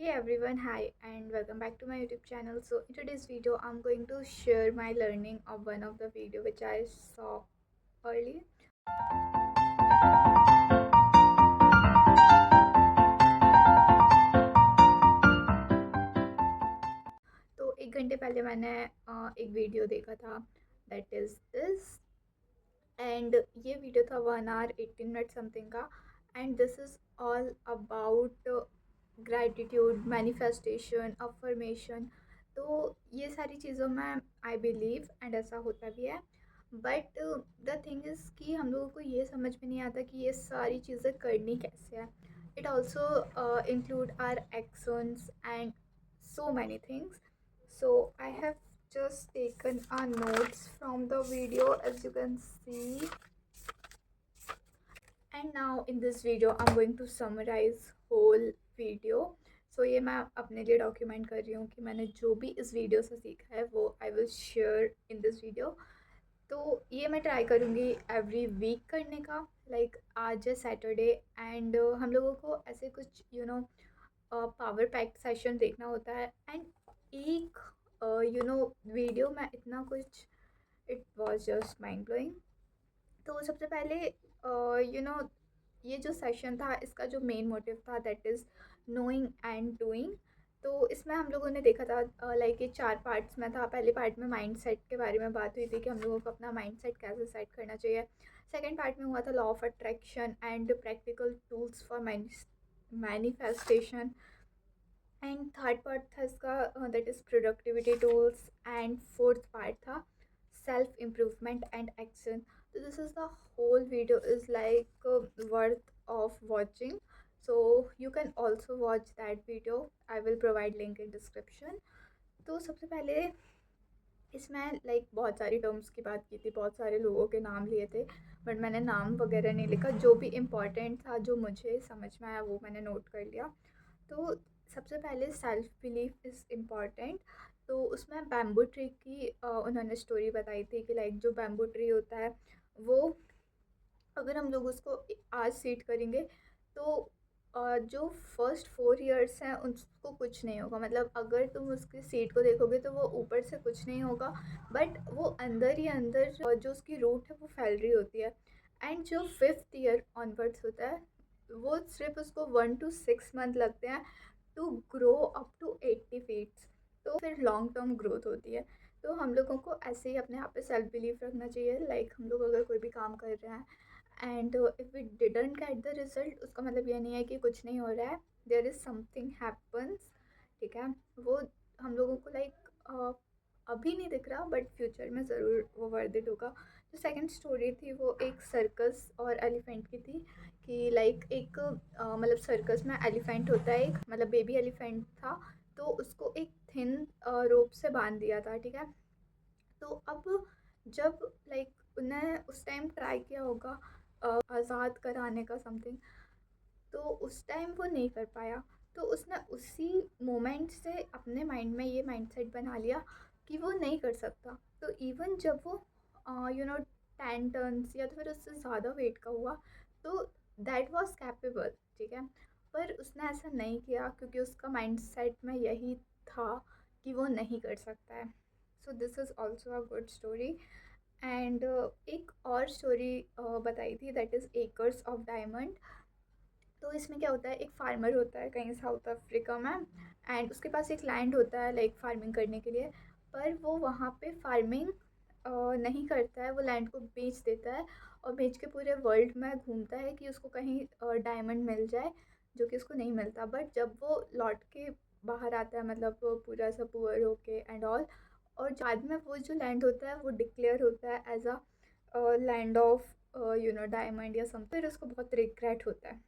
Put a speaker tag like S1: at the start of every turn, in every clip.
S1: Hey everyone, hi and welcome back to my YouTube channel. So in today's video, I'm going to share my learning of one of the video which I saw earlier. तो 1 घंटे पहले मैंने एक video देखा था that is this and ये video था 1 hour 18 minutes something का and this is all about gratitude manifestation affirmation. तो ये सारी चीज़ों में आई बिलीव एंड ऐसा होता भी है बट द थिंग इज़ कि हम लोगों को ये समझ में नहीं आता कि ये सारी चीज़ें करनी कैसे है। It also include our actions and so many things. So I have just taken our notes from the video as you can see, and now in this video I'm going to summarize whole video. So ये मैं अपने लिए document कर रही हूँ कि मैंने जो भी इस वीडियो से सीखा है वो I will share in this video. तो ये मैं ट्राई करूँगी एवरी वीक करने का। लाइक आज है सैटरडे एंड हम लोगों को ऐसे कुछ पावर पैक्ड सेशन देखना होता है एंड एक वीडियो में इतना कुछ, it was just mind blowing. तो सबसे पहले ये जो सेशन था इसका जो मेन मोटिव था that is knowing and doing. तो इसमें हम लोगों ने देखा था लाइक ये 4 पार्ट्स में था। पहले पार्ट में माइंड सेट के बारे में बात हुई थी कि हम लोगों को अपना माइंड सेट कैसे सेट करना चाहिए। सेकेंड पार्ट में हुआ था law of attraction and practical tools for manifestation and third part था इसका that is productivity tools and fourth part था self improvement and action. So this is the whole video is like worth of watching, so you can also watch that video. I will provide link in description. तो सबसे पहले इसमें like बहुत सारी terms की बात की थी, बहुत सारे लोगों के नाम लिए थे बट मैंने नाम वगैरह नहीं लिखा। जो भी इम्पोर्टेंट था जो मुझे समझ में आया वो मैंने नोट कर लिया। तो सबसे पहले सेल्फ बिलीफ इज़ इम्पॉर्टेंट। तो उसमें बैम्बू ट्री की उन्होंने स्टोरी बताई थी कि लाइक जो बैम्बू ट्री होता है वो अगर हम लोग उसको आज सीड करेंगे तो जो फर्स्ट 4 इयर्स हैं उसको कुछ नहीं होगा। मतलब अगर तुम उसकी सीड को देखोगे तो वो ऊपर से कुछ नहीं होगा बट वो अंदर ही अंदर जो उसकी रूट है वो फैल रही होती है। एंड जो 5th ईयर ऑनवर्ड्स होता है वो सिर्फ उसको 1 to 6 मंथ लगते हैं to grow up to 80 feets. तो फिर लॉन्ग टर्म ग्रोथ होती है। तो हम लोगों को ऐसे ही अपने आप पे सेल्फ बिलीफ रखना चाहिए। लाइक हम लोग अगर कोई भी काम कर रहे हैं and if we didn't get the result उसका मतलब ये नहीं है कि कुछ नहीं हो रहा है, देयर इज़ समथिंग हैपन्स। ठीक है, वो हम लोगों को लाइक अभी नहीं दिख रहा बट फ्यूचर में ज़रूर वो वर्थ इट होगा। जो सेकंड स्टोरी थी वो एक सर्कस और एलिफेंट की थी कि लाइक एक मतलब सर्कस में एलिफेंट होता है, एक मतलब बेबी एलिफेंट था। तो उसको एक थिन रोप से बांध दिया था। ठीक है, तो अब जब लाइक उन्हें उस टाइम ट्राई किया होगा आज़ाद कराने का समथिंग, तो उस टाइम वो नहीं कर पाया। तो उसने उसी मोमेंट से अपने माइंड में ये माइंडसेट बना लिया कि वो नहीं कर सकता। तो इवन जब वो 10 टन्स या तो फिर उससे ज़्यादा वेट का हुआ तो दैट वाज कैपेबल। ठीक है, पर उसने ऐसा नहीं किया क्योंकि उसका माइंडसेट में यही था कि वो नहीं कर सकता है। So this is also a good story. And एक और स्टोरी बताई थी that is acres of diamond. तो इसमें क्या होता है, एक फार्मर होता है कहीं साउथ अफ्रीका में एंड उसके पास एक लैंड होता है लाइक फार्मिंग करने के लिए। पर वो वहाँ पे फार्मिंग नहीं करता है, वो लैंड को बेच देता है और बेच के पूरे वर्ल्ड में घूमता है कि उसको कहीं डायमंड मिल जाए, जो कि उसको नहीं मिलता। बट जब वो लौट के बाहर आता है मतलब वो पूरा सा पुअर होके एंड ऑल, और बाद में वो जो लैंड होता है वो डिक्लेयर होता है as a land of diamond या समथिंग। फिर उसको बहुत रिग्रेट होता है।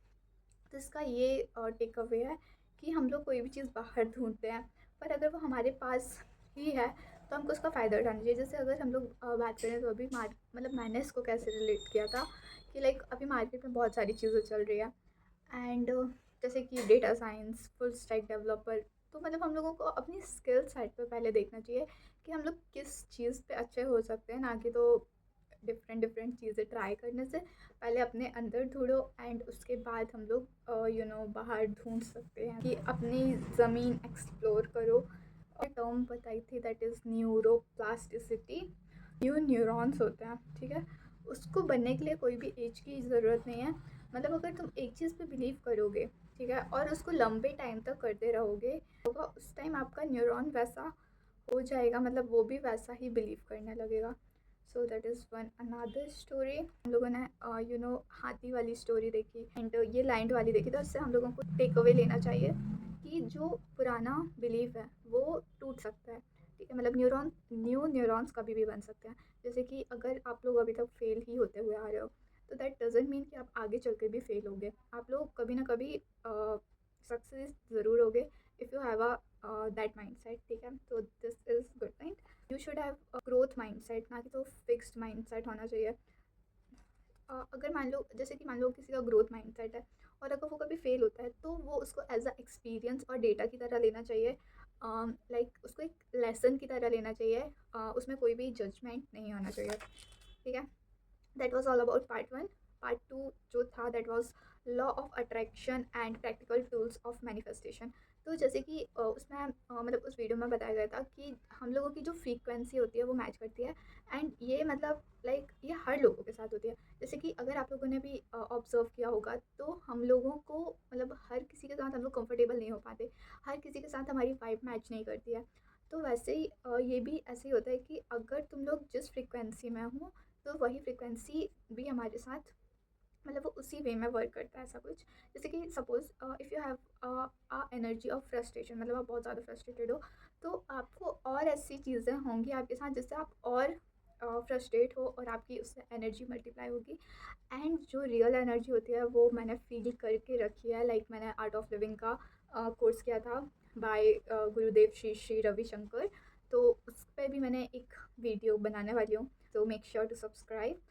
S1: तो इसका ये टेक अवे है कि हम लोग कोई भी चीज़ बाहर ढूंढते हैं पर अगर वो हमारे पास ही है तो हमको उसका फ़ायदा उठाना चाहिए। जैसे अगर हम लोग बात करें तो अभी मतलब मैंने इसको कैसे रिलेट किया था कि लाइक अभी मार्केट में बहुत सारी चीज़ें चल रही है एंड जैसे कि data science full stack developer. तो मतलब हम लोगों को अपनी स्किल साइड पे पहले देखना चाहिए कि हम लोग किस चीज़ पे अच्छे हो सकते हैं, ना कि तो डिफरेंट डिफरेंट चीज़ें ट्राई करने से पहले अपने अंदर ढूंढो, एंड उसके बाद हम लोग बाहर ढूंढ सकते हैं कि अपनी ज़मीन एक्सप्लोर करो। और टर्म बताई थी, that is neuroplasticity. New neurons होते हैं, ठीक है। उसको बनने के लिए कोई भी एज की ज़रूरत नहीं है। मतलब अगर तुम एक चीज़ पे बिलीव करोगे, ठीक है, और उसको लंबे टाइम तक करते रहोगे, होगा उस टाइम आपका न्यूरॉन वैसा हो जाएगा, मतलब वो भी वैसा ही बिलीव करने लगेगा। So that is one another story. हम लोगों ने हाथी वाली स्टोरी देखी एंड ये लाइंड वाली देखी, तो उससे हम लोगों को टेक अवे लेना चाहिए कि जो पुराना बिलीव है वो टूट सकता है, ठीक है। मतलब न्यू न्यूरॉन्स कभी भी बन सकते हैं। जैसे कि अगर आप लोग अभी तक फेल ही होते हुए आ रहे हो, तो दैट डजेंट मीन कि आप आगे चल के भी फेल होगे। आप लोग कभी ना कभी सक्सेस ज़रूर होगे if you have that mind set, ठीक है। तो this is good point. You should have a growth mind set, ना कि तो फिक्स्ड माइंड सेट होना चाहिए। अगर मान लो, जैसे कि मान लो किसी का ग्रोथ माइंडसेट है और अगर वो कभी फेल होता है, तो वो उसको एज अ एक्सपीरियंस और डेटा की तरह लेना चाहिए। लाइक उसको एक लेसन की तरह लेना चाहिए। उसमें कोई भी जजमेंट नहीं होना चाहिए, ठीक है। That was all about part one. Part two जो था, that was law of attraction and practical tools of manifestation. तो जैसे कि उसमें मतलब उस वीडियो में बताया गया था कि हम लोगों की जो फ्रीक्वेंसी होती है वो मैच करती है। एंड ये मतलब लाइक ये हर लोगों के साथ होती है। जैसे कि अगर आप लोगों ने भी ऑब्जर्व किया होगा, तो हम लोगों को मतलब हर किसी के साथ हम लोग कंफर्टेबल नहीं हो पाते, हर किसी के साथ हमारी वाइब मैच नहीं करती है। तो वैसे ही ये भी ऐसे ही होता है कि अगर तुम लोग जिस फ्रीक्वेंसी में हो, तो वही फ्रीक्वेंसी भी हमारे साथ मतलब वो उसी वे में वर्क करता है, ऐसा कुछ। जैसे कि suppose if you have a energy of frustration, मतलब आप बहुत ज़्यादा फ्रस्ट्रेटेड हो, तो आपको और ऐसी चीज़ें होंगी आपके साथ जिससे आप और फ्रस्ट्रेट हो और आपकी उससे एनर्जी मल्टीप्लाई होगी। एंड जो रियल एनर्जी होती है वो मैंने फील करके रखी है। लाइक मैंने आर्ट ऑफ लिविंग का कोर्स किया था बाय गुरुदेव श्री श्री रविशंकर। तो उस पर भी मैंने एक वीडियो बनाने वाली हूँ, तो मेक श्योर टू सब्सक्राइब।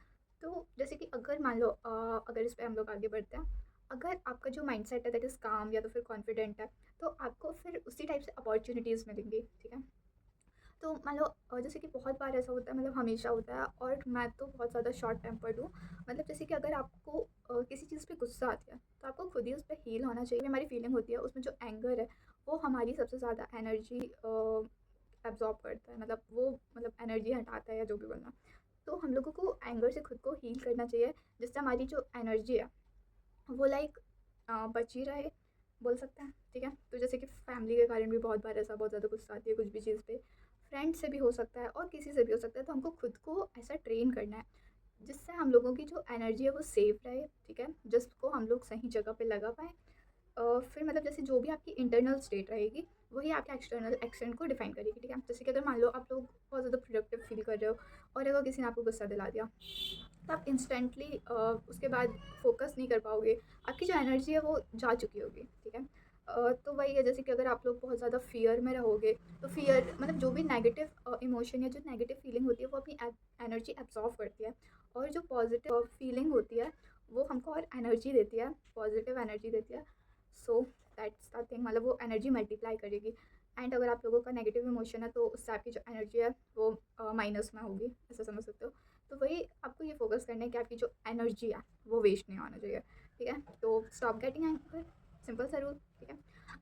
S1: तो जैसे कि अगर मान लो अगर इस पे हम लोग आगे बढ़ते हैं, अगर आपका जो माइंडसेट है दैट इज़ काम या तो फिर कॉन्फिडेंट है, तो आपको फिर उसी टाइप से अपॉर्चुनिटीज़ मिलेंगी, ठीक है। तो मान लो जैसे कि बहुत बार ऐसा होता है, मतलब हमेशा होता है, और मैं तो बहुत ज़्यादा शॉर्ट टेम्पर्ड हूँ। मतलब जैसे कि अगर आपको किसी चीज़ पे गुस्सा आती है, तो आपको खुद ही उस पर हील होना चाहिए। हमारी फीलिंग होती है, उसमें जो एंगर है वो हमारी सबसे ज़्यादा एनर्जी एब्जॉर्ब करता है, मतलब वो मतलब एनर्जी हटाता है या जो भी बोलना। तो हम लोगों को एंगर से खुद को हील करना चाहिए, जिससे हमारी जो एनर्जी है वो लाइक बची रहे, बोल सकते हैं, ठीक है। तो जैसे कि फैमिली के कारण भी बहुत बार ऐसा बहुत ज़्यादा गुस्सा आती है कुछ भी चीज़ पे, फ्रेंड से भी हो सकता है और किसी से भी हो सकता है। तो हमको खुद को ऐसा ट्रेन करना है जिससे हम लोगों की जो एनर्जी है वो सेफ रहे, ठीक है, जिसको हम लोग सही जगह पे लगा पाएँ। फिर मतलब जैसे जो भी आपकी इंटरनल स्टेट रहेगी, वही आपके एक्सटर्नल एक्शन को डिफाइन करेगी, ठीक है। जैसे कि अगर मान लो आप लोग बहुत ज़्यादा प्रोडक्टिव फील कर रहे हो और अगर किसी ने आपको गुस्सा दिला दिया, तो आप इंस्टेंटली उसके बाद फोकस नहीं कर पाओगे, आपकी जो एनर्जी है वो जा चुकी होगी, ठीक है। तो वही है, जैसे कि अगर आप लोग बहुत ज़्यादा फियर में रहोगे, तो फियर मतलब जो भी नेगेटिव इमोशन या जो नेगेटिव फीलिंग होती है वो अपनी एनर्जी एब्जॉर्व करती है। और जो पॉजिटिव फीलिंग होती है वो हमको और एनर्जी देती है, पॉजिटिव एनर्जी देती है। सो दैट्स द थिंग, मतलब वो एनर्जी मल्टीप्लाई करेगी। एंड अगर आप लोगों का नेगेटिव इमोशन है, तो उससे आपकी जो एनर्जी है वो माइनस में होगी, ऐसा समझ सकते हो। तो वही आपको ये फोकस करना है कि आपकी जो एनर्जी है वो वेस्ट नहीं होना चाहिए, ठीक है। तो स्टॉप गेटिंग एंगर, सिंपल सा रूल, ठीक है।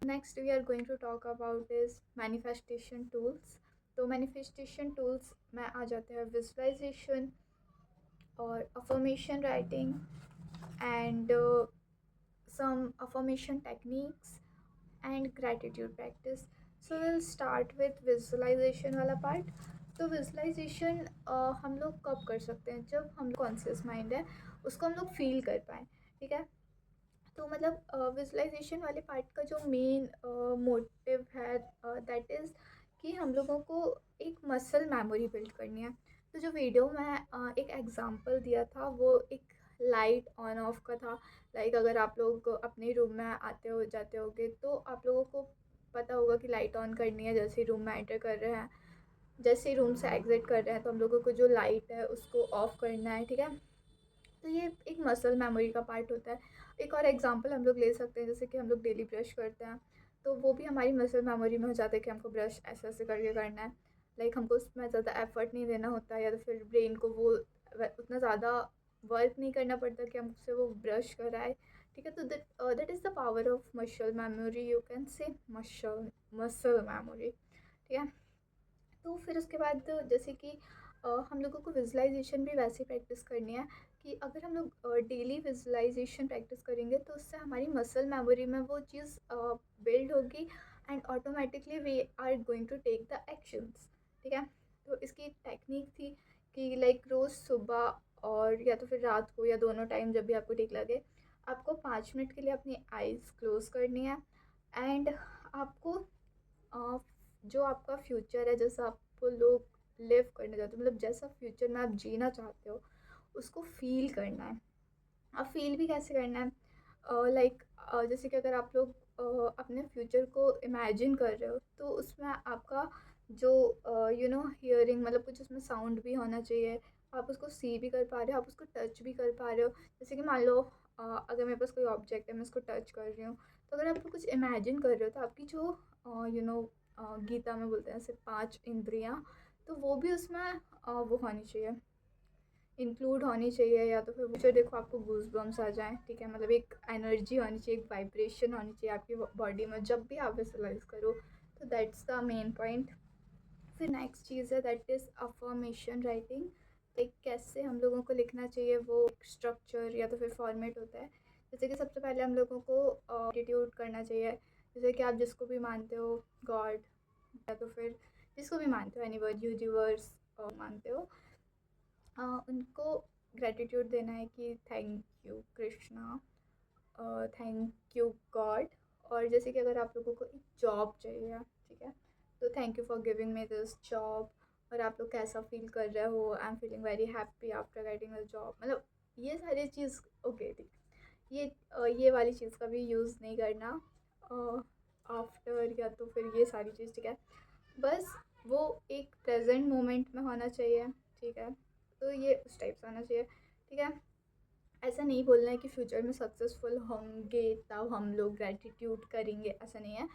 S1: Next we are going to talk about this manifestation tools. तो मैनिफेस्टेशन टूल्स में आ जाते हैं विजुअलाइजेशन और affirmation writing and some affirmation techniques and gratitude practice. So we'll start with visualization वाला part. तो विजुअलाइजेशन हम लोग कब कर सकते हैं, जब हम कॉन्शियस माइंड है उसको हम लोग फील कर पाएँ, ठीक है। तो मतलब विजुअलाइजेशन वाले पार्ट का जो मेन मोटिव है दैट इज़ कि हम लोगों को एक मसल मेमोरी बिल्ड करनी है। तो जो वीडियो में एक एग्जांपल दिया था वो एक लाइट ऑन ऑफ का था। लाइक अगर आप लोग अपने रूम में आते हो जाते होगे, तो आप लोगों को पता होगा कि लाइट ऑन करनी है जैसे ही रूम में एंटर कर रहे हैं, जैसे ही रूम से एग्जिट कर रहे हैं, तो हम लोगों को जो लाइट है उसको ऑफ करना है, ठीक है। तो ये एक मसल मेमोरी का पार्ट होता है। एक और एग्जांपल हम लोग ले सकते हैं, जैसे कि हम लोग डेली ब्रश करते हैं, तो वो भी हमारी मसल मेमोरी में हो जाता है कि हमको ब्रश ऐसे ऐसे करके करना है। लाइक हमको उसमें ज़्यादा एफर्ट नहीं देना होता, या तो फिर ब्रेन को वो उतना ज़्यादा वर्क नहीं करना पड़ता कि हमसे वो ब्रश कराए। ठीक है, तो that is the power of muscle memory, you can say muscle muscle memory. ठीक है, तो फिर उसके बाद जैसे कि हम लोगों को विजुअलाइजेशन भी वैसे प्रैक्टिस करनी है कि अगर हम लोग डेली विजुअलाइजेशन प्रैक्टिस करेंगे तो उससे हमारी मसल मेमोरी में वो चीज़ बिल्ड होगी and automatically we are going to take the actions. ठीक है, तो इसकी टेक्निक थी कि लाइक रोज़ सुबह और या तो फिर रात को या दोनों टाइम जब भी आपको ठीक लगे, आपको 5 मिनट के लिए अपनी आइज़ क्लोज करनी है एंड आपको अ, जो आपका फ्यूचर है, जैसा आप लोग लिव करना चाहते हो, मतलब जैसा फ्यूचर में आप जीना चाहते हो, उसको फील करना है। अब फील भी कैसे करना है, लाइक जैसे कि अगर आप लोग अपने फ्यूचर को इमेजिन कर रहे हो तो उसमें आपका जो हियरिंग, मतलब कुछ उसमें साउंड भी होना चाहिए। आप उसको सी भी कर पा रहे हो, आप उसको टच भी कर पा रहे हो। जैसे कि मान लो अगर मेरे पास कोई ऑब्जेक्ट है, मैं उसको टच कर रही हूँ, तो अगर आप कुछ इमेजिन कर रहे हो तो आपकी जो गीता में बोलते हैं ऐसे 5 इंद्रियाँ, तो वो भी उसमें वो होनी चाहिए, इंक्लूड होनी चाहिए। या तो फिर मुझे देखो आपको गूज बम्स आ जाएँ, ठीक है, मतलब एक एनर्जी होनी चाहिए, एक वाइब्रेशन होनी चाहिए आपकी बॉडी में जब भी आप विजुअलाइज करो। तो दैट्स द मेन पॉइंट। फिर नेक्स्ट चीज़ है दैट इज़ अफर्मेशन राइटिंग। एक कैसे हम लोगों को लिखना चाहिए, वो स्ट्रक्चर या तो फिर फॉर्मेट होता है। जैसे कि सबसे पहले हम लोगों को ग्रेटिट्यूड करना चाहिए। जैसे कि आप जिसको भी मानते हो, गॉड या तो फिर जिसको भी मानते हो, एनीवन, यूनिवर्स मानते हो, उनको ग्रेटिट्यूड देना है कि thank you Krishna, thank you God. और जैसे कि अगर आप लोगों को एक जॉब चाहिए, ठीक है, तो thank you for giving me this job. और आप लोग कैसा फील कर रहे हो, I am feeling very happy after getting a job, मतलब ये सारी चीज़। ओके, ठीक, ये वाली चीज़ का भी यूज़ नहीं करना आफ्टर या तो फिर ये सारी चीज़। ठीक है, बस वो एक प्रेजेंट मोमेंट में होना चाहिए। ठीक है, तो ये उस टाइप से होना चाहिए। ठीक है, ऐसा नहीं बोलना है कि फ्यूचर में सक्सेसफुल होंगे तब हम लोग ग्रैटिट्यूड करेंगे, ऐसा नहीं है।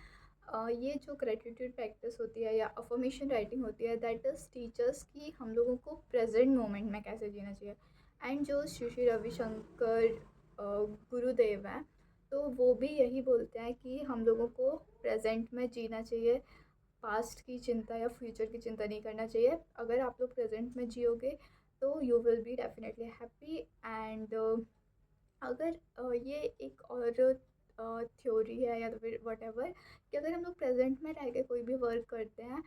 S1: ये जो ग्रैटिट्यूड प्रैक्टिस होती है या अफर्मेशन राइटिंग होती है, दैट इज़ टीचर्स की हम लोगों को प्रेजेंट मोमेंट में कैसे जीना चाहिए। एंड जो श्री श्री रविशंकर गुरुदेव हैं, तो वो भी यही बोलते हैं कि हम लोगों को प्रेजेंट में जीना चाहिए, पास्ट की चिंता या फ्यूचर की चिंता नहीं करना चाहिए। अगर आप लोग प्रेजेंट में जियोगे तो you will be definitely happy. And अगर ये एक और थ्योरी है या तो फिर वट एवर, कि अगर हम लोग प्रेजेंट में रह के कोई भी वर्क करते हैं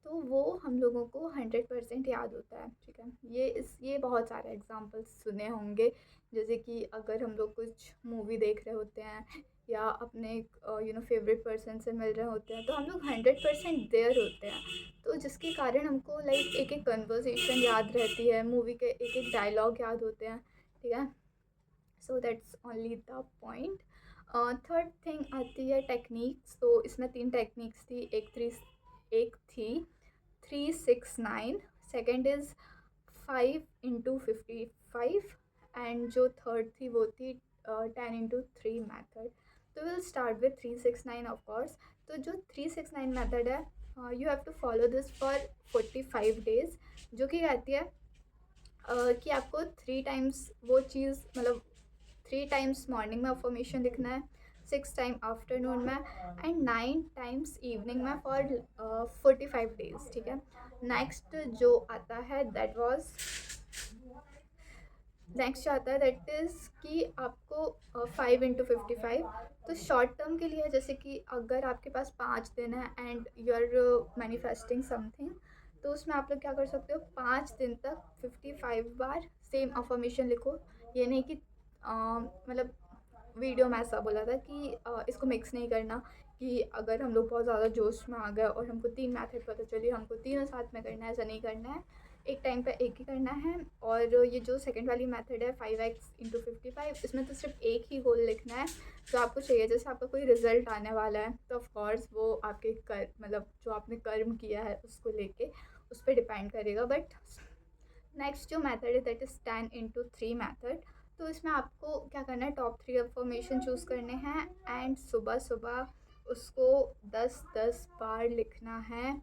S1: तो वो हम लोगों को 100% याद होता है। ठीक है, ये बहुत सारे एग्जांपल्स सुने होंगे। जैसे कि अगर हम लोग कुछ मूवी देख रहे होते हैं या अपने फेवरेट पर्सन से मिल रहे होते हैं, तो हम लोग 100% देयर होते हैं, तो जिसके कारण हमको लाइक एक एक कन्वर्सेशन याद रहती है, मूवी के एक एक डायलॉग याद होते हैं। ठीक है, so that's only the point. Third thing आती है टेक्निक्स। तो इसमें 3 टेक्निक्स थी, एक थी 369, सेकेंड इज़ 5 into 55, एंड जो थर्ड थी वो थी 10 into 3 मैथड। तो will start with 369 of course. तो जो 369 मैथड है, you have to follow this for 45 days, जो कि कहती है कि आपको 3 टाइम्स वो चीज़, मतलब 3 टाइम्स मॉर्निंग में अफर्मेशन लिखना है, 6 टाइम आफ्टरनून में एंड 9 टाइम्स इवनिंग में फॉर 45 days। ठीक है, नेक्स्ट जो आता है दैट वाज नेक्स्ट जो आता है दैट इज़ कि आपको 5 into 55। तो शॉर्ट टर्म के लिए, जैसे कि अगर आपके पास 5 दिन है and you are manifesting something, तो उसमें आप लोग क्या कर सकते हो, 5 दिन तक 55 बार सेम अफर्मेशन लिखो। ये नहीं कि मतलब वीडियो में ऐसा बोला था कि इसको मिक्स नहीं करना, कि अगर हम लोग बहुत ज़्यादा जोश में आ गए और हमको 3 मैथड पता चली, हमको तीनों साथ में करना है, ऐसा नहीं करना है, एक टाइम पे एक ही करना है। और ये जो सेकंड वाली मेथड है 5x into 55, इसमें तो सिर्फ एक ही होल लिखना है जो आपको चाहिए। जैसे आपका कोई रिजल्ट आने वाला है तो ऑफ कोर्स वो आपके कर मतलब जो आपने कर्म किया है उसको लेके उस पर डिपेंड करेगा। बट नेक्स्ट जो मेथड है दैट इज़ 10 into 3 मैथड। तो इसमें आपको क्या करना है, टॉप 3 अफर्मेशन चूज़ करने हैं एंड सुबह सुबह उसको 10-10 बार लिखना है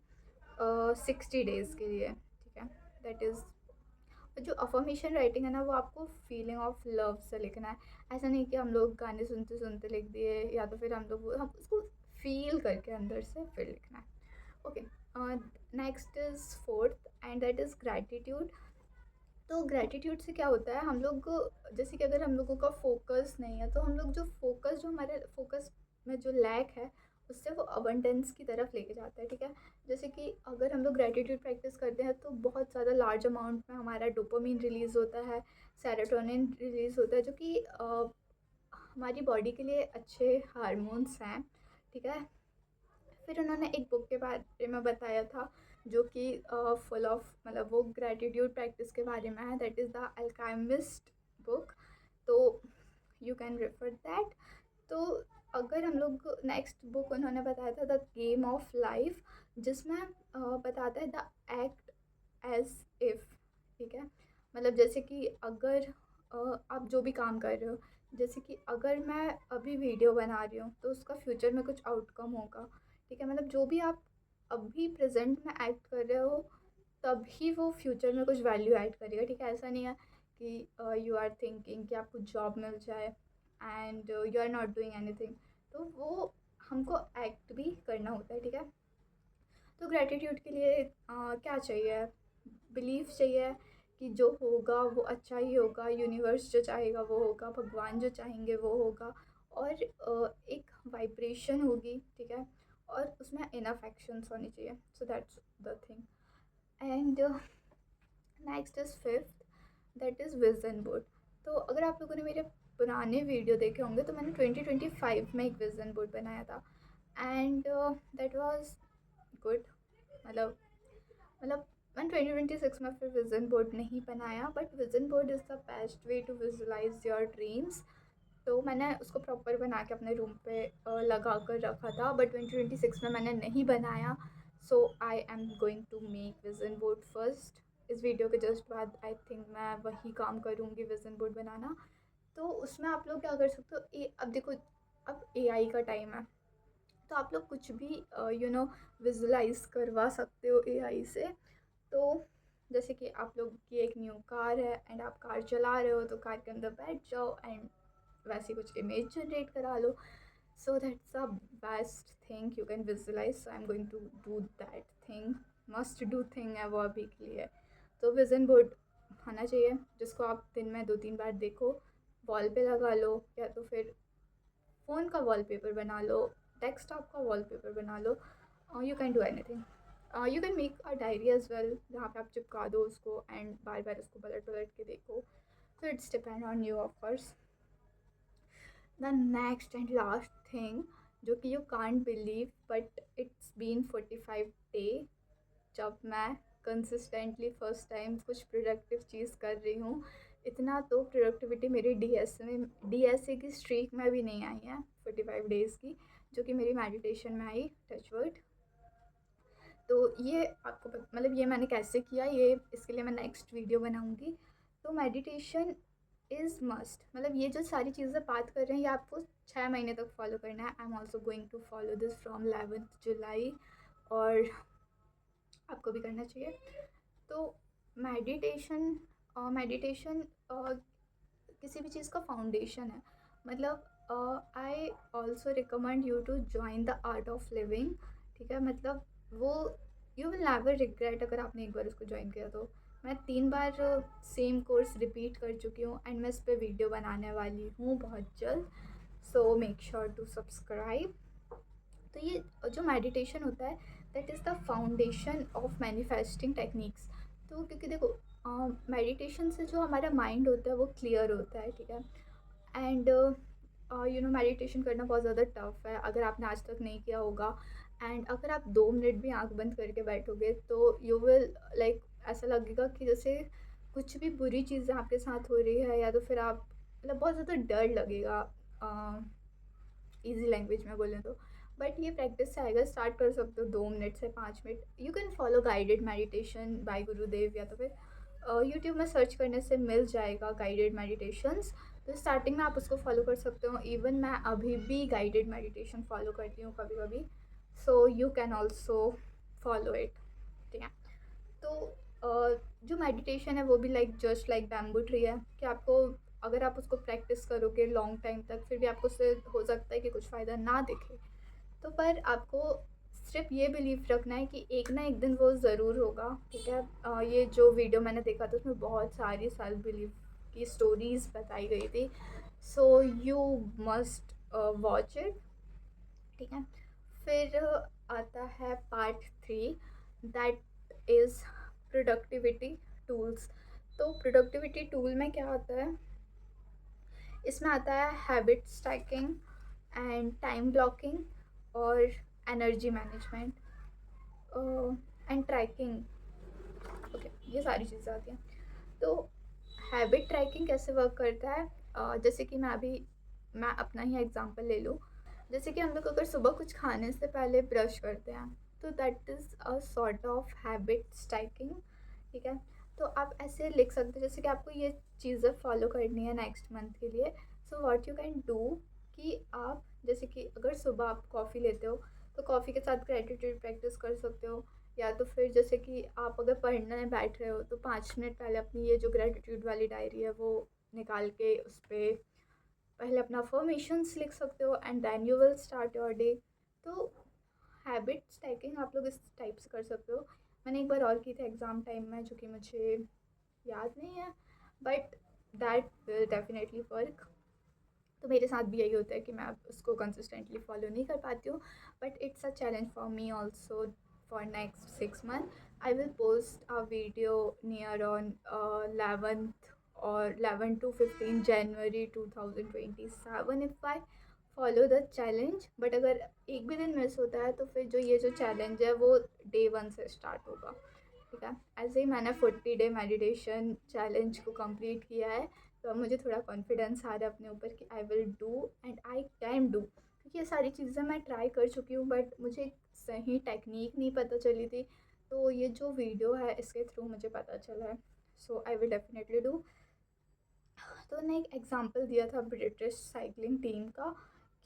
S1: 60 डेज़ के लिए। ठीक है, दैट इज़ जो अफर्मेशन राइटिंग है ना, वो आपको फीलिंग ऑफ लव से लिखना है। ऐसा नहीं कि हम लोग गाने सुनते सुनते लिख दिए, या तो फिर हम उसको फील करके अंदर से फिर लिखना है। Okay, next is fourth and that is gratitude. तो ग्रैटिट्यूड से क्या होता है, हम लोग जैसे कि अगर हम लोगों का फोकस नहीं है, तो हम लोग जो हमारे फोकस में जो लैक है, उससे वो अबंडेंस की तरफ लेके जाता है, ठीक है। जैसे कि अगर हम लोग ग्रैटिट्यूड प्रैक्टिस करते हैं, तो बहुत ज़्यादा लार्ज अमाउंट में हमारा डोपामिन रिलीज़ होता है, सेरोटोनिन रिलीज़ होता है, जो कि हमारी बॉडी के लिए अच्छे हार्मोन्स हैं, ठीक है। फिर उन्होंने एक बुक के बारे में बताया था, जो कि फुल ऑफ, मतलब वो ग्रैटिट्यूड प्रैक्टिस के बारे में है, that is the alchemist book. तो यू कैन रेफर दैट। तो अगर हम लोग, नेक्स्ट बुक उन्होंने बताया था द गेम ऑफ लाइफ, जिसमें बताता है द एक्ट एज इफ़, ठीक है। मतलब जैसे कि अगर आप जो भी काम कर रहे हो, जैसे कि अगर मैं अभी वीडियो बना रही हूँ, तो उसका फ्यूचर में कुछ आउटकम होगा, ठीक है। मतलब जो भी आप अभी प्रेजेंट में एक्ट कर रहे हो, तभी वो फ्यूचर में कुछ वैल्यू ऐड करेगा, ठीक है। ऐसा नहीं है कि यू आर थिंकिंग कि आपको जॉब मिल जाए and you are not doing anything, तो वो हमको एक्ट भी करना होता है, ठीक है। तो ग्रैटिट्यूड के लिए क्या चाहिए, बिलीफ चाहिए कि जो होगा वो अच्छा ही होगा, यूनिवर्स जो चाहेगा वो होगा, भगवान जो चाहेंगे वो होगा, और एक वाइब्रेशन होगी, ठीक है। और उसमें इनफ एक्शंस होनी चाहिए, so that's the thing. And next is fifth, that is vision board. तो अगर आप लोगों ने मेरे पुराने वीडियो देखे होंगे, तो मैंने 2025 में एक विजन बोर्ड बनाया था, एंड दैट वाज गुड। मतलब मतलब मैंने 2026 में फिर विज़न बोर्ड नहीं बनाया, but vision board is the best way to visualize your dreams. तो मैंने उसको प्रॉपर बना के अपने रूम पे लगा कर रखा था, बट 2026 में मैंने नहीं बनाया। So I am going to make vision board first. इस वीडियो के जस्ट बाद आई थिंक मैं वही काम करूँगी, विज़न बोर्ड बनाना। तो उसमें आप लोग क्या कर सकते हो, अब देखो, अब एआई का टाइम है, तो आप लोग कुछ भी विजुलाइज करवा सकते हो एआई से। तो जैसे कि आप लोग की एक न्यू कार है एंड आप कार चला रहे हो, तो कार के अंदर बैठ जाओ एंड वैसी कुछ इमेज जनरेट करा लो। So that's a best thing you can visualize. So I am going to do that thing, must do thing है वो अभी के लिए। तो विजन बोर्ड होना चाहिए, जिसको आप दिन में 2-3 बार देखो, वॉल पे लगा लो, या तो फिर फ़ोन का वॉलपेपर बना लो, डेस्कटॉप का वॉलपेपर बना लो, you can do anything. You can make a diary as well, जहाँ पे आप चिपका दो उसको एंड बार बार उसको पलट पलट के देखो। So it's depend on you of course. The next and last thing, जो कि you can't believe, but it's been 45 day जब मैं कंसिस्टेंटली फर्स्ट टाइम कुछ प्रोडक्टिव चीज़ कर रही हूँ। इतना तो प्रोडक्टिविटी मेरी डीएसए की स्ट्रीक में भी नहीं आई है 45 डेज़ की, जो कि मेरी मेडिटेशन में आई, टचवर्ड। तो ये आपको मतलब ये मैंने कैसे किया, ये इसके लिए मैं नेक्स्ट वीडियो बनाऊँगी। तो मेडिटेशन इज़ मस्ट, मतलब ये जो सारी चीज़ें बात कर रहे हैं, ये आपको 6 महीने तक फॉलो करना है। I am also going to follow this from 11 July, और आपको भी करना चाहिए। तो मेडिटेशन मेडिटेशन किसी भी चीज़ का फाउंडेशन है। मतलब I also recommend you to join the Art of Living, ठीक है। मतलब वो यू विल नेवर रिग्रेट अगर आपने एक बार उसको ज्वाइन किया तो। मैं 3 बार सेम कोर्स रिपीट कर चुकी हूँ एंड मैं इस पर वीडियो बनाने वाली हूँ बहुत जल्द। So make sure to subscribe. तो ये जो मेडिटेशन होता है, that is the foundation of manifesting techniques. तो क्योंकि देखो, मेडिटेशन से जो हमारा माइंड होता है वो क्लियर होता है, ठीक है। एंड मेडिटेशन करना बहुत ज़्यादा टफ है अगर आपने आज तक नहीं किया होगा। एंड अगर आप 2 मिनट भी आंख बंद करके बैठोगे, तो यू विल लाइक, ऐसा लगेगा कि जैसे कुछ भी बुरी चीज़ आपके साथ हो रही है, या तो फिर आप, मतलब बहुत ज़्यादा डर लगेगा, ईजी लैंग्वेज में बोलें तो। बट ये प्रैक्टिस से आएगा, स्टार्ट कर सकते हो 2 मिनट से 5 minute. You can follow guided meditation bye गुरुदेव, या तो फिर यूट्यूब में सर्च करने से मिल जाएगा गाइडेड मेडिटेशंस। तो स्टार्टिंग में आप उसको फॉलो कर सकते हो। इवन मैं अभी भी गाइडेड मेडिटेशन फॉलो करती हूँ कभी कभी, so you can also follow it, ठीक है। तो जो मेडिटेशन है वो भी like just like bamboo tree है कि आपको अगर आप उसको प्रैक्टिस करोगे लॉन्ग टाइम तक फिर भी आपको उससे हो सकता है कि कुछ फ़ायदा ना दिखे, तो पर आपको सिर्फ ये बिलीव रखना है कि एक ना एक दिन वो ज़रूर होगा। ठीक है, ये जो वीडियो मैंने देखा था उसमें बहुत सारी सेल्फ बिलीव की स्टोरीज बताई गई थी, so you must watch it. ठीक है, फिर आता है part 3, that is productivity tools. तो प्रोडक्टिविटी टूल में क्या आता है, इसमें आता है habit stacking and time blocking और energy management and tracking. Okay, ये सारी चीज़ें आती हैं। तो हैबिट ट्रैकिंग कैसे वर्क करता है, जैसे कि मैं अपना ही एग्जांपल ले लूँ। जैसे कि हम लोग अगर सुबह कुछ खाने से पहले ब्रश करते हैं तो that is a sort of habit stacking. ठीक है, तो आप ऐसे लिख सकते हो जैसे कि आपको ये चीज़ें फॉलो करनी है नेक्स्ट मंथ के लिए। So what you can do कि आप जैसे कि अगर सुबह आप कॉफ़ी लेते हो तो कॉफ़ी के साथ ग्रेटिट्यूड प्रैक्टिस कर सकते हो, या तो फिर जैसे कि आप अगर पढ़ने बैठ रहे हो तो 5 मिनट पहले अपनी ये जो ग्रेटिट्यूड वाली डायरी है वो निकाल के उस पर पहले अपना अफर्मेशंस लिख सकते हो and then you will start your day. तो हैबिट स्टैकिंग आप लोग इस टाइप से कर सकते हो। मैंने एक बार और की थी एग्ज़ाम टाइम में, जो कि मुझे याद नहीं है, but that will definitely work. तो मेरे साथ भी यही होता है कि मैं अब उसको कंसिस्टेंटली फॉलो नहीं कर पाती हूँ, but it's a challenge for me also for next 6 month. I will post a video near on 11th और 11 to 15 January 2027 if I follow the challenge. But अगर एक भी दिन मिस होता है तो फिर जो ये जो चैलेंज है वो डे 1 से स्टार्ट होगा। ठीक है, ऐसे ही मैंने 40 डे मेडिटेशन चैलेंज को कंप्लीट किया है, तो अब मुझे थोड़ा कॉन्फिडेंस आ रहा है अपने ऊपर कि I will do and I can do, क्योंकि ये सारी चीज़ें मैं ट्राई कर चुकी हूँ बट मुझे सही टेक्निक नहीं पता चली थी। तो ये जो वीडियो है इसके थ्रू मुझे पता चला है, सो आई विल डेफिनेटली डू। तो मैंने एक एग्ज़ाम्पल दिया था ब्रिटिश साइकिलिंग टीम का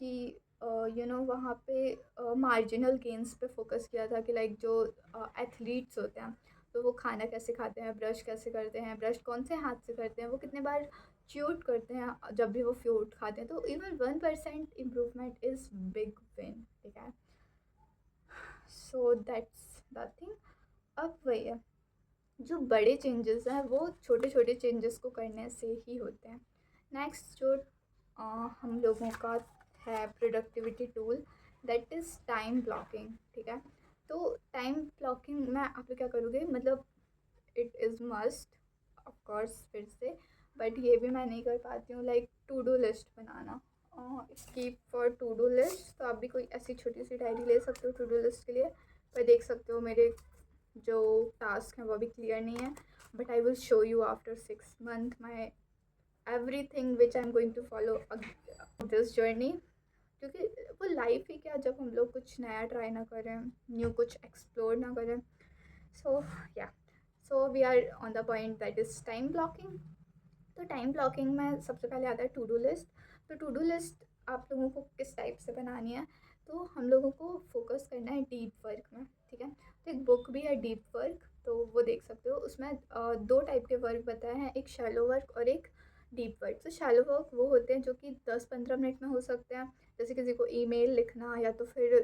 S1: कि वहाँ पे मार्जिनल गेन्स पे फोकस किया था कि लाइक जो एथलीट्स होते हैं तो वो खाना कैसे खाते हैं, ब्रश कैसे करते हैं, ब्रश कौन से हाथ से करते हैं, वो कितने बार च्यूट करते हैं जब भी वो फ्रूट खाते हैं। तो even 1% improvement is big win. ठीक है, सो दैट्स द थिंग। अब वही है, जो बड़े चेंजेस हैं वो छोटे छोटे चेंजेस को करने से ही होते हैं। नेक्स्ट जो हम लोगों का है productivity tool, that is time blocking. ठीक है, तो टाइम ब्लॉकिंग में आप लोग क्या करोगे, मतलब it is must of course फिर से, बट ये भी मैं नहीं कर पाती हूँ, लाइक टू डू लिस्ट बनाना। Keep for to do list, तो आप भी कोई ऐसी छोटी सी डायरी ले सकते हो टू डू लिस्ट के लिए। पर देख सकते हो मेरे जो टास्क हैं वो अभी क्लियर नहीं है, but I will show you after 6 month my everything which I am going to follow this journey. क्योंकि वो लाइफ ही क्या जब हम लोग कुछ नया ट्राई ना करें, न्यू कुछ एक्सप्लोर ना करें। So yeah, so we are on the point that is time blocking. तो टाइम ब्लॉकिंग में सबसे पहले आता है टू डू लिस्ट। तो टू डू लिस्ट आप लोगों को किस टाइप से बनानी है, तो हम लोगों को फोकस करना है डीप वर्क में। ठीक है, तो एक बुक भी है डीप वर्क, तो वो देख सकते हो। उसमें दो टाइप के वर्क बताए हैं, एक शैलो वर्क और एक डीप वर्क। तो शैलो वर्क वो होते हैं जो कि 10-15 मिनट में हो सकते हैं, जैसे किसी को ईमेल लिखना या तो फिर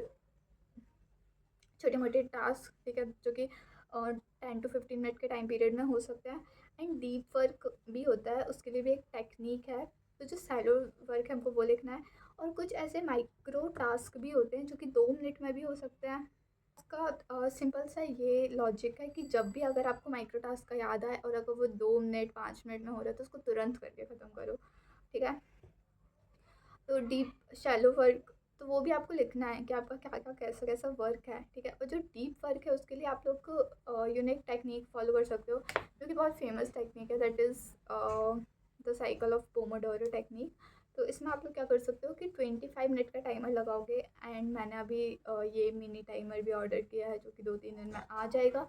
S1: छोटे मोटे टास्क। ठीक है, जो कि 10 to 15 मिनट के टाइम पीरियड में हो सकता है। एंड डीप वर्क भी होता है, उसके लिए भी एक टेक्निक है। तो जो सैलो वर्क है हमको वो लिखना है। और कुछ ऐसे माइक्रो टास्क भी होते हैं जो कि 2 मिनट में भी हो सकते हैं। इसका सिंपल सा ये लॉजिक है कि जब भी अगर आपको माइक्रो टास्क का याद आए और अगर वो 2 मिनट 5 मिनट में हो रहा है तो उसको तुरंत करके ख़त्म करो। ठीक है, तो डीप शैलो वर्क, तो वो भी आपको लिखना है कि आपका क्या क्या कैसा कैसा वर्क है। ठीक है, और जो डीप वर्क है उसके लिए आप लोग को यूनिक टेक्निक फॉलो कर सकते हो जो कि बहुत फेमस टेक्निक है, that is the cycle of Pomodoro technique. तो इसमें आप लोग क्या कर सकते हो कि 25 मिनट का टाइमर लगाओगे, एंड मैंने अभी ये मिनी टाइमर भी ऑर्डर किया है जो कि 2-3 दिन में आ जाएगा,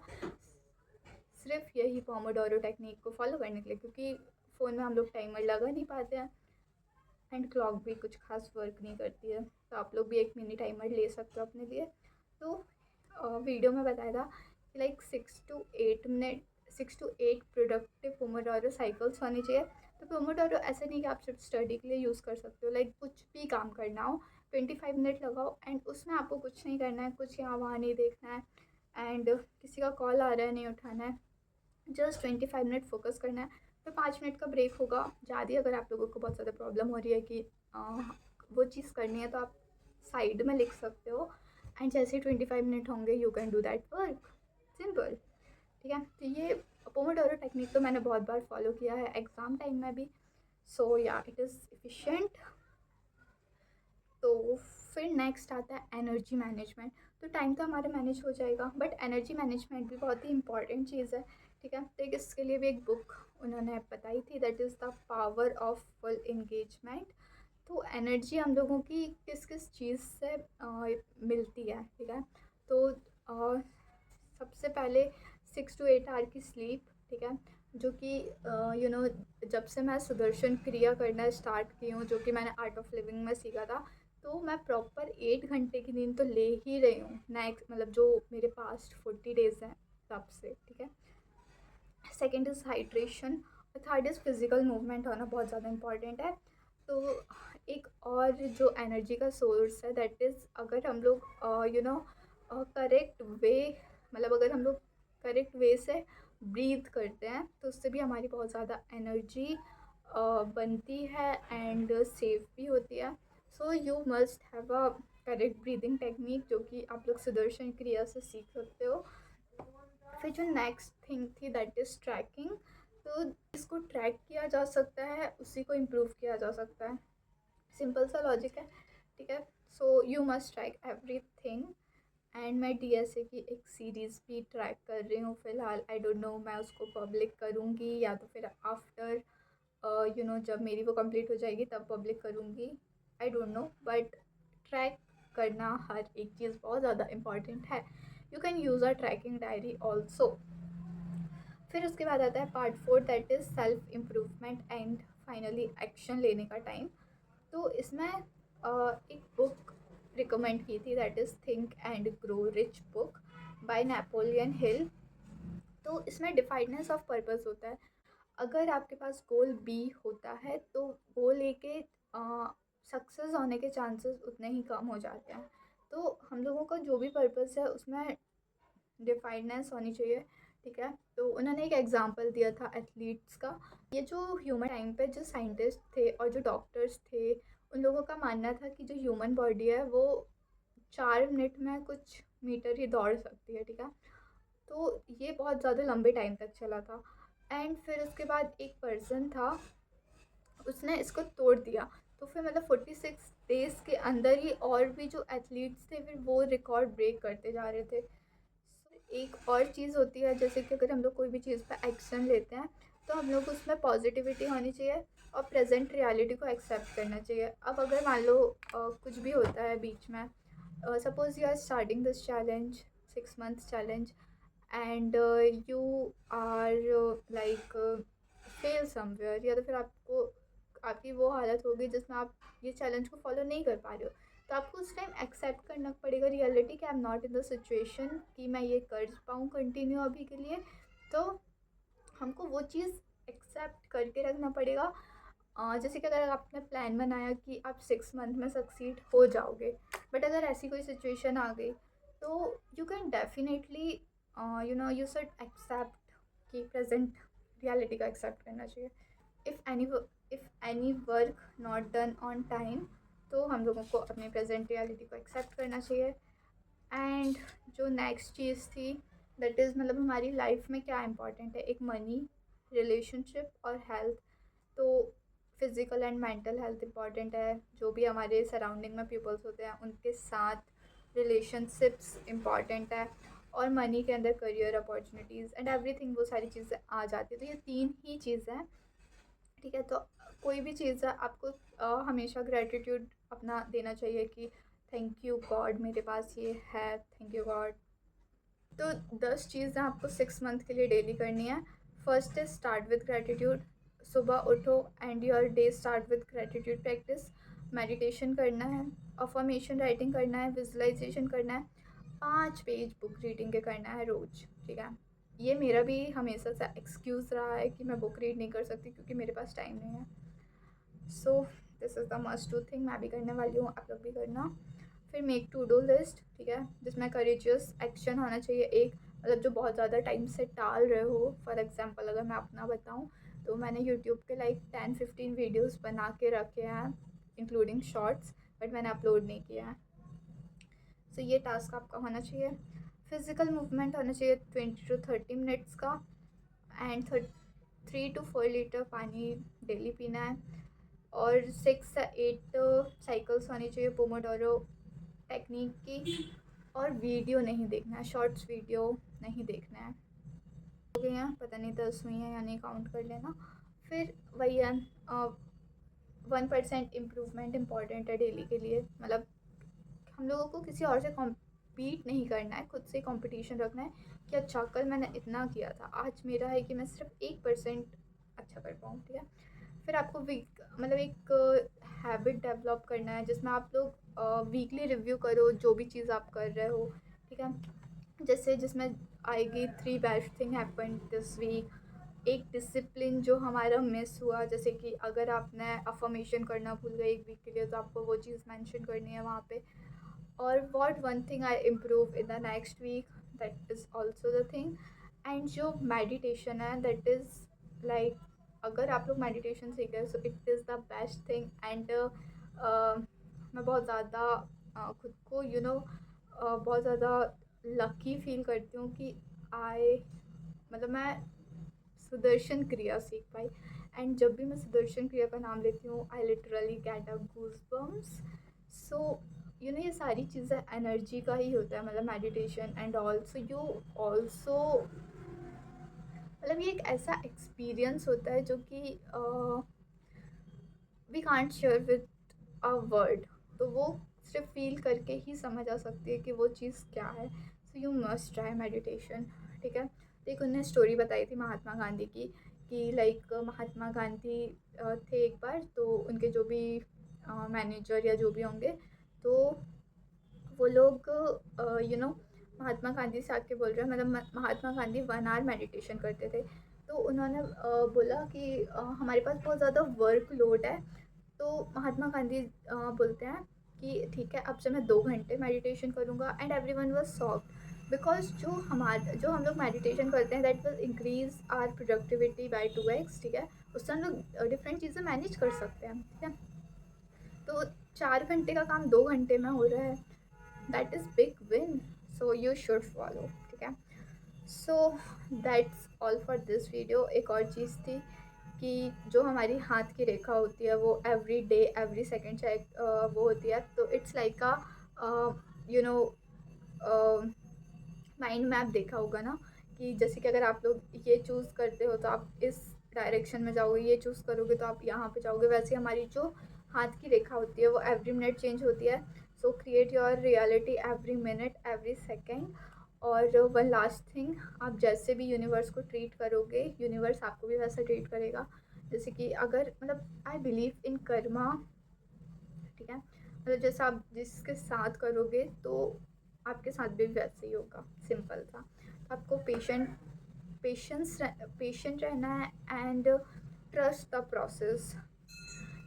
S1: सिर्फ यही पोमोडोरो टेक्निक को फॉलो करने के लिए, क्योंकि फ़ोन में हम लोग टाइमर लगा नहीं पाते हैं एंड क्लॉक भी कुछ खास वर्क नहीं करती है। तो आप लोग भी एक मिनी टाइमर ले सकते हो अपने लिए। तो वीडियो में बताया था कि like 6 to 8 productive Pomodoro cycles होनी चाहिए। तो पोमोडोरो ऐसा नहीं कि आप सिर्फ स्टडी के लिए यूज़ कर सकते हो, लाइक कुछ भी काम करना हो 25 मिनट लगाओ एंड उसमें आपको कुछ नहीं करना है, कुछ यहाँ वहाँ नहीं देखना है एंड किसी का कॉल आ रहा है नहीं उठाना है, जस्ट 25 मिनट फोकस करना है। फिर 5 मिनट का ब्रेक होगा। ज़्यादा अगर आप लोगों को बहुत ज़्यादा प्रॉब्लम हो रही है कि वो चीज़ करनी है तो आप साइड में लिख सकते हो एंड जैसे 25 मिनट होंगे you can do that work, simple. ठीक है, तो ये पोमोडोरो टेक्निक तो मैंने बहुत बार फॉलो किया है एग्ज़ाम टाइम में भी। सो या इट इज़ एफिशिएंट। तो फिर नेक्स्ट आता है एनर्जी मैनेजमेंट। तो टाइम तो हमारा मैनेज हो जाएगा बट एनर्जी मैनेजमेंट भी बहुत ही इंपॉर्टेंट चीज़ है। ठीक है, तो इसके लिए भी एक बुक उन्होंने बताई थी, that is the power of full engagement. तो एनर्जी हम लोगों की किस किस चीज़ से मिलती है। ठीक है, तो सबसे पहले 6 to 8 आवर की स्लीप। ठीक है, जो कि जब से मैं सुदर्शन क्रिया करना स्टार्ट की हूँ, जो कि मैंने आर्ट ऑफ लिविंग में सीखा था, तो मैं प्रॉपर 8 घंटे की नींद तो ले ही रही हूँ नेक्स्ट, मतलब जो मेरे पास्ट 40 डेज़ हैं तब से। ठीक है, सेकेंड इज़ हाइड्रेशन और थर्ड इज़ फिज़िकल मूवमेंट होना बहुत ज़्यादा इंपॉर्टेंट है। तो एक और जो एनर्जी का सोर्स है दैट इज़ अगर हम लोग करेक्ट वे, मतलब अगर हम लोग करेक्ट वे से ब्रीथ करते हैं तो उससे भी हमारी बहुत ज़्यादा एनर्जी बनती है एंड सेफ भी होती है। सो you must have a correct breathing technique जो कि आप लोग सुदर्शन क्रिया से सीख सकते हो। फिर जो नेक्स्ट थिंग थी दैट इज़ ट्रैकिंग। तो इसको ट्रैक किया जा सकता है, उसी को इम्प्रूव किया जा सकता है, सिंपल सा लॉजिक है। ठीक है, सो you must track every thing. And मैं DSA की एक सीरीज़ भी ट्रैक कर रही हूँ फ़िलहाल। आई डोंट नो मैं उसको पब्लिक करूँगी या तो फिर आफ्टर जब मेरी वो कंप्लीट हो जाएगी तब पब्लिक करूँगी, I don't know. But track करना हर एक चीज़ बहुत ज़्यादा इम्पॉर्टेंट है। You can use a tracking diary also. फिर उसके बाद आता है part 4 that is self improvement and finally action लेने का टाइम। तो इसमें एक बुक रिकमेंड की थी that is think and grow rich book by Napoleon Hill. तो इसमें डिफाइडनेस ऑफ पर्पस होता है। अगर आपके पास गोल बी होता है तो गोल ए के सक्सेस होने के चांसेस उतने ही कम हो जाते हैं। तो हम लोगों का जो भी पर्पस है उसमें डिफाइडनेस होनी चाहिए। ठीक है, तो उन्होंने एक एग्जांपल दिया था एथलीट्स का। ये जो ह्यूमन टाइम पे जो साइंटिस्ट थे और जो डॉक्टर्स थे, उन लोगों का मानना था कि जो ह्यूमन बॉडी है वो 4 मिनट में कुछ मीटर ही दौड़ सकती है। ठीक है, तो ये बहुत ज़्यादा लंबे टाइम तक चला था एंड फिर उसके बाद एक पर्सन था, उसने इसको तोड़ दिया। तो फिर मतलब 46 डेज़ के अंदर ही और भी जो एथलीट्स थे फिर वो रिकॉर्ड ब्रेक करते जा रहे थे। एक और चीज़ होती है जैसे कि अगर हम लोग कोई भी चीज़ पर एक्शन लेते हैं तो हम लोग उसमें पॉजिटिविटी होनी चाहिए और प्रेजेंट रियलिटी को एक्सेप्ट करना चाहिए। अब अगर मान लो कुछ भी होता है बीच में, suppose you are starting this challenge, 6 months challenge, and you are like fail somewhere, या तो फिर आपको आपकी वो हालत होगी जिसमें आप ये चैलेंज को फॉलो नहीं कर पा रहे हो, तो आपको उस टाइम एक्सेप्ट करना पड़ेगा रियलिटी कि I am not in the situation कि मैं ये कर पाऊँ कंटिन्यू अभी के लिए। तो हमको वो चीज़ एक्सेप्ट करके रखना पड़ेगा। जैसे कि अगर आपने प्लान बनाया कि आप 6 मंथ में सक्सीड हो जाओगे, बट अगर ऐसी कोई सिचुएशन आ गई तो you can definitely you should accept कि प्रेजेंट रियलिटी का एक्सेप्ट करना चाहिए। If any work not done on time, तो हम लोगों को अपनी प्रेजेंट रियलिटी को एक्सेप्ट करना चाहिए। एंड जो नेक्स्ट चीज़ थी दैट इज़ मतलब हमारी लाइफ में क्या इंपॉर्टेंट है, एक मनी, रिलेशनशिप और हेल्थ। तो physical and mental health important है, जो भी हमारे सराउंडिंग में पीपल्स होते हैं उनके साथ रिलेशनशिप्स इम्पॉर्टेंट है, और मनी के अंदर करियर अपॉर्चुनिटीज़ एंड एवरीथिंग, वो सारी चीज़ें आ जाती है। तो ये 3 ही चीज़ें हैं। ठीक है, तो कोई भी चीज़ है आपको हमेशा ग्रेटिट्यूड अपना देना चाहिए कि थैंक यू गॉड मेरे पास ये है, थैंक यू गॉड। तो 10 चीज़ें आपको 6 मंथ के लिए डेली करनी है। First is start with gratitude. सुबह उठो and your day start with gratitude practice. Meditation करना है, अफर्मेशन राइटिंग करना है, विजुअलाइजेशन करना है, 5 पेज बुक रीडिंग के करना है रोज़। ठीक है, ये मेरा भी हमेशा से एक्सक्यूज़ रहा है कि मैं बुक रीड नहीं कर सकती क्योंकि मेरे पास टाइम नहीं है। So this is the must do thing, मैं भी करने वाली हूँ, आप लोग भी करना। फिर मेक टू डू लिस्ट, ठीक है, जिसमें करेजियस एक्शन होना चाहिए एक, मतलब जो बहुत ज़्यादा टाइम से टाल रहे हो। फॉर एग्जांपल अगर मैं अपना बताऊँ तो मैंने यूट्यूब के लाइक 10-15 वीडियोस बना के रखे हैं इंक्लूडिंग शॉर्ट्स, बट मैंने अपलोड नहीं किया है। सो ये टास्क आपका होना चाहिए। फिज़िकल मूवमेंट होना चाहिए 20 to 30 मिनट्स का, एंड 3 to 4 लीटर पानी डेली पीना है, और 6 से 8 साइकिल्स होनी चाहिए पोमोडोरो टेक्निक की, और वीडियो नहीं देखना है, शॉर्ट्स वीडियो नहीं देखना है। हो गई हैं, पता नहीं 10 हुई हैं या नहीं, काउंट कर लेना। फिर वही है, 1% इम्प्रूवमेंट इम्पॉर्टेंट है डेली के लिए, मतलब हम लोगों को किसी और से कॉम्पीट नहीं करना है, खुद से कंपटीशन रखना है कि अच्छा कल मैंने इतना किया था, आज मेरा है कि मैं सिर्फ 1% अच्छा कर पाऊँ, ठीक है। फिर आपको वीक मतलब एक हैबिट डेवलप करना है जिसमें आप लोग वीकली रिव्यू करो जो भी चीज़ आप कर रहे हो, ठीक है। जैसे जिसमें आएगी 3 best thing happen this week, एक डिसिप्लिन जो हमारा मिस हुआ, जैसे कि अगर आपने अफर्मेशन करना भूल गए एक वीक के लिए तो आपको वो चीज़ मेंशन करनी है वहाँ पे। और what one thing I improve in the next week, that is also the thing. And जो मेडिटेशन है दैट इज़ लाइक, अगर आप लोग मेडिटेशन सीख रहे हो so it is the best thing. And मैं बहुत ज़्यादा खुद को बहुत ज़्यादा लकी फील करती हूँ कि आई मतलब मैं सुदर्शन क्रिया सीख पाई। एंड जब भी मैं सुदर्शन क्रिया का नाम लेती हूँ I literally get a goosebumps. So ये सारी चीज़ें एनर्जी का ही होता है, मतलब मेडिटेशन। एंड ऑल्सो मतलब ये एक ऐसा एक्सपीरियंस होता है जो कि we can't share with a word, तो वो सिर्फ फील करके ही समझ आ सकती है कि वो चीज़ क्या है। सो यू मस्ट ट्राई मेडिटेशन, ठीक है। तो एक उन्होंने स्टोरी बताई थी महात्मा गांधी की, कि लाइक महात्मा गांधी थे एक बार, तो उनके जो भी मैनेजर या जो भी होंगे, तो वो लोग महात्मा गांधी से आके बोल रहे हैं, मतलब महात्मा गांधी 1 आवर मेडिटेशन करते थे। तो उन्होंने बोला कि हमारे पास बहुत ज़्यादा वर्क लोड है। तो महात्मा गांधी बोलते हैं कि ठीक है अब से मैं 2 घंटे मेडिटेशन करूँगा। And every one was soft because जो हम लोग मेडिटेशन करते हैं that will increase our productivity by 2x, ठीक है। उससे हम लोग डिफरेंट चीज़ें मैनेज कर सकते हैं, ठीक है। तो 4 घंटे का काम 2 घंटे में हो रहा है, that is big win. So you should follow, ठीक है। So that's all for this video. एक और चीज़ थी कि जो हमारी हाथ की रेखा होती है वो एवरी डे एवरी सेकेंड चाहे वो होती है, तो it's like a you know mind map देखा होगा ना, कि जैसे कि अगर आप लोग ये चूज़ करते हो तो आप इस डायरेक्शन में जाओगे, ये चूज़ करोगे तो आप यहाँ पे जाओगे। वैसे हमारी जो हाथ की रेखा होती है वो एवरी मिनट चेंज होती है। सो create your reality every minute every second. और वन लास्ट थिंग, आप जैसे भी यूनिवर्स को ट्रीट करोगे यूनिवर्स आपको भी वैसा ट्रीट करेगा। जैसे कि अगर मतलब आई बिलीव इन कर्मा, ठीक है, मतलब जैसा आप जिसके साथ करोगे तो आपके साथ भी वैसे ही होगा, सिंपल था। तो आपको पेशेंट रहना है and trust the process.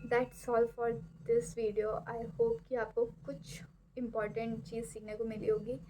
S1: That's all for this video. I hope कि आपको कुछ इम्पॉर्टेंट चीज़ सीखने को मिली होगी।